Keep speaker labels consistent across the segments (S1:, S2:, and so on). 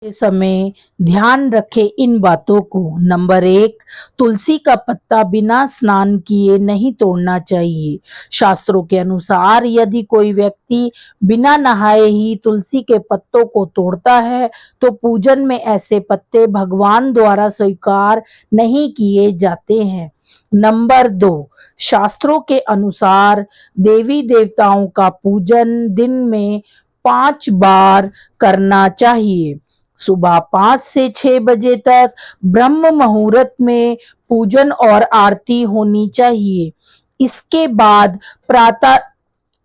S1: के समय ध्यान रखें इन बातों को। नंबर 1, तुलसी का पत्ता बिना स्नान किए नहीं तोड़ना चाहिए। शास्त्रों के अनुसार यदि कोई व्यक्ति बिना नहाए ही तुलसी के पत्तों को तोड़ता है तो पूजन में ऐसे पत्ते भगवान द्वारा स्वीकार नहीं किए जाते हैं। नंबर 2, शास्त्रों के अनुसार देवी देवताओं का पूजन दिन में 5 बार करना चाहिए। सुबह 5 से 6 बजे तक ब्रह्म मुहूर्त में पूजन और आरती होनी चाहिए। इसके बाद प्रातः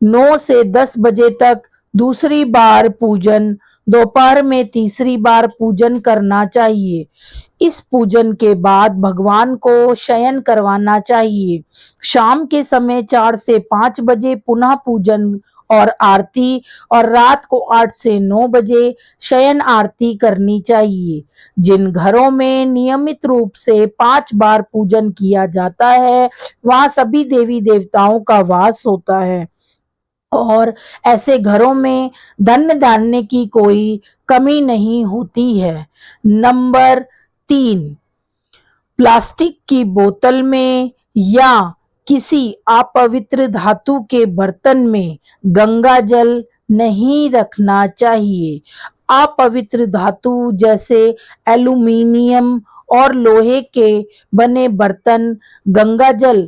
S1: 9 से 10 बजे तक दूसरी बार पूजन, दोपहर में तीसरी बार पूजन करना चाहिए। इस पूजन के बाद भगवान को शयन करवाना चाहिए। शाम के समय 4 से 5 बजे पुनः पूजन और आरती और रात को 8 से 9 बजे शयन आरती करनी चाहिए। जिन घरों में नियमित रूप से 5 बार पूजन किया जाता है, वहाँ सभी देवी देवताओं का वास होता है और ऐसे घरों में धन धान्य की कोई कमी नहीं होती है। नंबर 3, प्लास्टिक की बोतल में या किसी अपवित्र धातु के बर्तन में गंगा जल नहीं रखना चाहिए। अपवित्र धातु जैसे एल्यूमीनियम और लोहे के बने बर्तन गंगा जल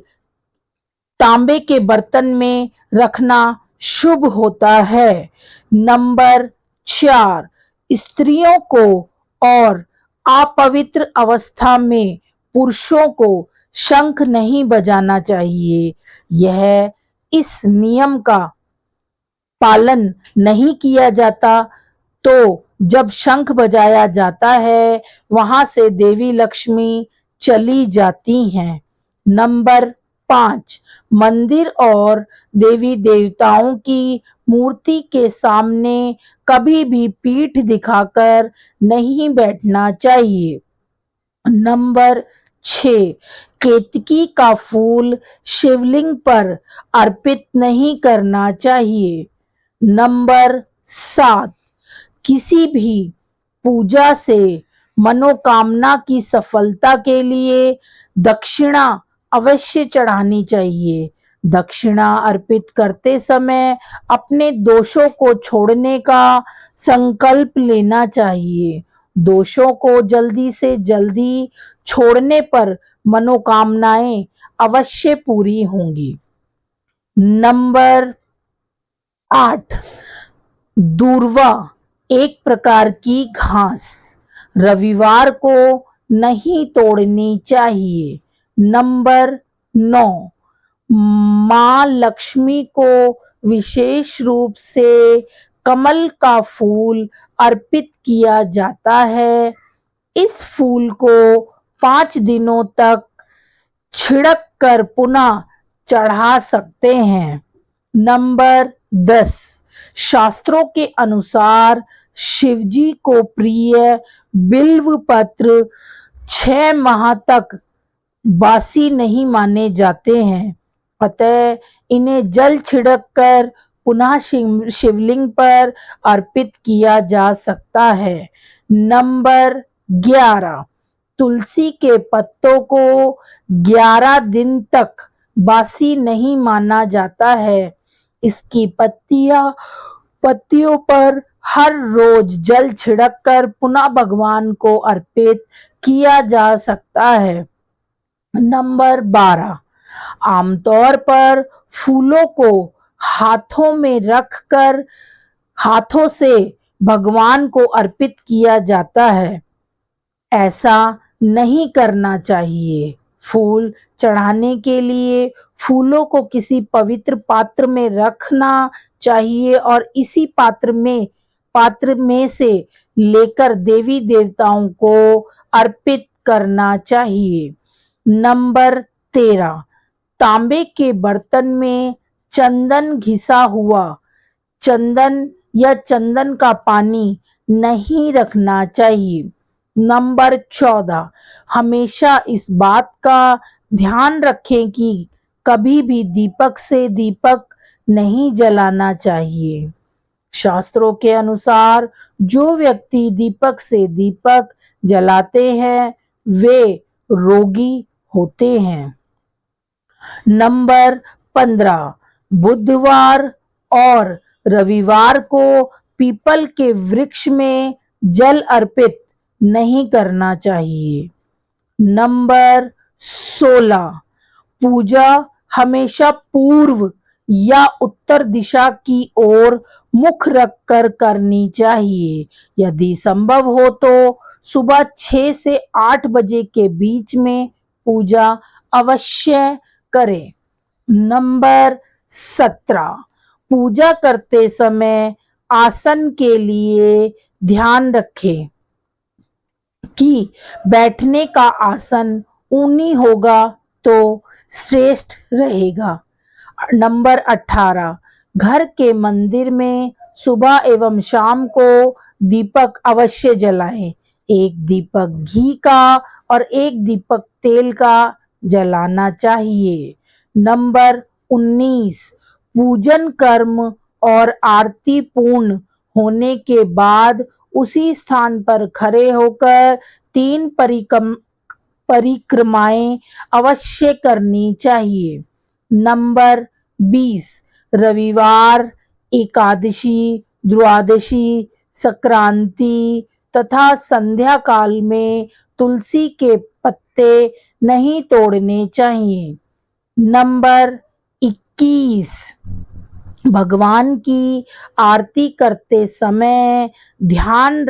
S1: तांबे के बर्तन में रखना शुभ होता है। नंबर 4, स्त्रियों को और अपवित्र अवस्था में पुरुषों को शंख नहीं बजाना चाहिए। यह इस नियम का पालन नहीं किया जाता तो जब शंख बजाया जाता है वहां से देवी लक्ष्मी चली जाती हैं। नंबर 5, मंदिर और देवी देवताओं की मूर्ति के सामने कभी भी पीठ दिखाकर नहीं बैठना चाहिए। नंबर 6, केतकी का फूल शिवलिंग पर अर्पित नहीं करना चाहिए। नंबर 7, किसी भी पूजा से मनोकामना की सफलता के लिए दक्षिणा अवश्य चढ़ानी चाहिए। दक्षिणा अर्पित करते समय अपने दोषों को छोड़ने का संकल्प लेना चाहिए। दोषों को जल्दी से जल्दी छोड़ने पर मनोकामनाएं अवश्य पूरी होंगी। नंबर 8, दूर्वा एक प्रकार की घास रविवार को नहीं तोड़नी चाहिए। नंबर 9, माँ लक्ष्मी को विशेष रूप से कमल का फूल अर्पित किया जाता है। इस फूल को 5 दिनों तक छिड़क कर पुनः चढ़ा सकते हैं। नंबर 10, शास्त्रों के अनुसार शिवजी को प्रिय बिल्व पत्र 6 माह तक बासी नहीं माने जाते हैं, अतः इन्हें जल छिड़क कर पुनः शिवलिंग पर अर्पित किया जा सकता है। नंबर 11, तुलसी के पत्तों को 11 दिन तक बासी नहीं माना जाता है। इसकी पत्तियों पर हर रोज जल छिड़क कर पुनः भगवान को अर्पित किया जा सकता है। नंबर 12, आमतौर पर फूलों को हाथों में रखकर हाथों से भगवान को अर्पित किया जाता है। ऐसा नहीं करना चाहिए। फूल चढ़ाने के लिए फूलों को किसी पवित्र पात्र में रखना चाहिए और इसी पात्र में से लेकर देवी देवताओं को अर्पित करना चाहिए। नंबर 13, तांबे के बर्तन में चंदन घिसा हुआ चंदन या चंदन का पानी नहीं रखना चाहिए। नंबर 14, हमेशा इस बात का ध्यान रखें कि कभी भी दीपक से दीपक नहीं जलाना चाहिए। शास्त्रों के अनुसार जो व्यक्ति दीपक से दीपक जलाते हैं वे रोगी होते हैं। नंबर 15, बुधवार और रविवार को पीपल के वृक्ष में जल अर्पित नहीं करना चाहिए। नंबर 16, पूजा हमेशा पूर्व या उत्तर दिशा की ओर मुख रखकर करनी चाहिए। यदि संभव हो तो सुबह 6 से 8 बजे के बीच में पूजा अवश्य करें। नंबर 17, पूजा करते समय आसन के लिए ध्यान रखें कि बैठने का आसन ऊनी होगा तो श्रेष्ठ रहेगा। नंबर 18, घर के मंदिर में सुबह एवं शाम को दीपक अवश्य जलाएं। एक दीपक घी का और एक दीपक तेल का जलाना चाहिए। नंबर 19, पूजन कर्म और आरती पूर्ण होने के बाद उसी स्थान पर खड़े होकर 3 परिक्रमाएं अवश्य करनी चाहिए। नंबर 20, रविवार, एकादशी, द्वादशी, संक्रांति तथा संध्या काल में तुलसी के पत्ते नहीं तोड़ने चाहिए। नंबर 21, भगवान की आरती करते समय ध्यान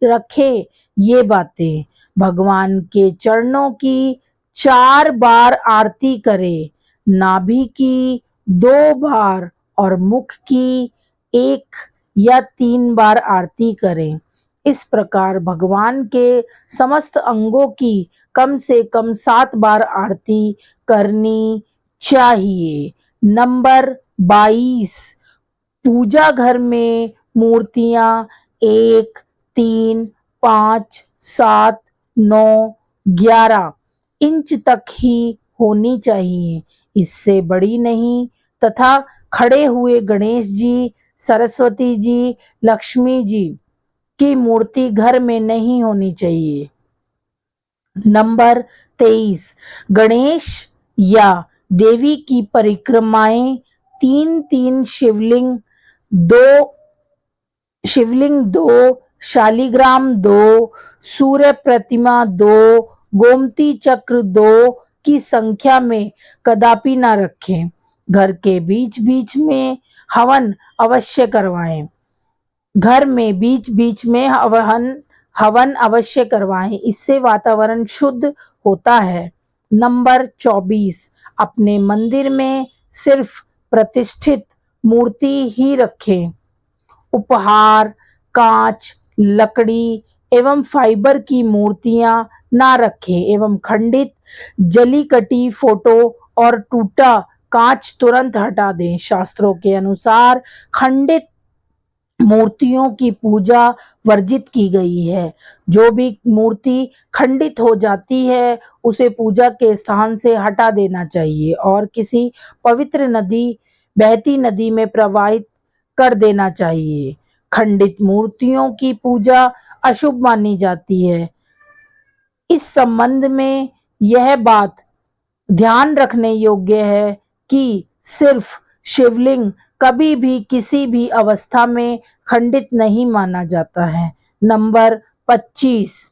S1: रखें ये बातें। भगवान के चरणों की 4 बार आरती करें, नाभि की 2 बार और मुख की 1 या 3 बार आरती करें। इस प्रकार भगवान के समस्त अंगों की कम से कम 7 बार आरती करनी चाहिए। नंबर 22, पूजा घर में मूर्तियां 1, 3, 5, 7, 9, 11 इंच तक ही होनी चाहिए, इससे बड़ी नहीं तथा खड़े हुए गणेश जी, सरस्वती जी, लक्ष्मी जी की मूर्ति घर में नहीं होनी चाहिए। नंबर 23, गणेश या देवी की परिक्रमाएं 3-3 शिवलिंग 2, शालिग्राम 2, सूर्य प्रतिमा 2, गोमती चक्र 2 की संख्या में कदापि न रखें। घर के बीच बीच में हवन अवश्य करवाएं। घर में बीच बीच में हवन अवश्य करवाएं, इससे वातावरण शुद्ध होता है। नंबर 24, अपने मंदिर में सिर्फ प्रतिष्ठित मूर्ति ही रखें। उपहार, कांच, लकड़ी एवं फाइबर की मूर्तियां ना रखें एवं खंडित, जली कटी फोटो और टूटा कांच तुरंत हटा दें। शास्त्रों के अनुसार खंडित मूर्तियों की पूजा वर्जित की गई है। जो भी मूर्ति खंडित हो जाती है उसे पूजा के स्थान से हटा देना चाहिए और किसी पवित्र बहती नदी में प्रवाहित कर देना चाहिए। खंडित मूर्तियों की पूजा अशुभ मानी जाती है। इस संबंध में यह बात ध्यान रखने योग्य है कि सिर्फ शिवलिंग कभी भी किसी भी अवस्था में खंडित नहीं माना जाता है। नंबर 25,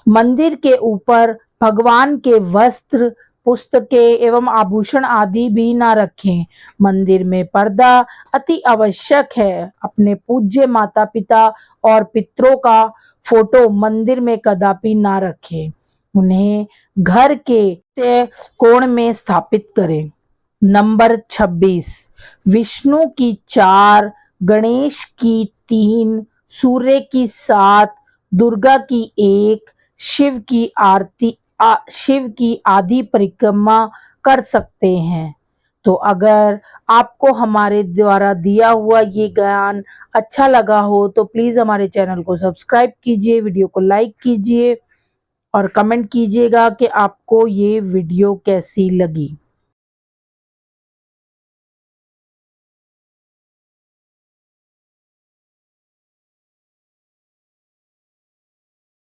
S1: मंदिर के ऊपर भगवान के वस्त्र, पुस्तकें एवं आभूषण आदि भी ना रखें। मंदिर में पर्दा अति आवश्यक है। अपने पूज्य माता पिता और पितरों का फोटो मंदिर में कदापि ना रखें। उन्हें घर के कोण में स्थापित करें। नंबर 26, विष्णु की 4, गणेश की 3, सूर्य की 7, दुर्गा की 1, शिव की आदि परिक्रमा कर सकते हैं। तो अगर आपको हमारे द्वारा दिया हुआ ये ज्ञान अच्छा लगा हो तो प्लीज हमारे चैनल को सब्सक्राइब कीजिए, वीडियो को लाइक कीजिए और कमेंट कीजिएगा कि आपको ये वीडियो कैसी लगी।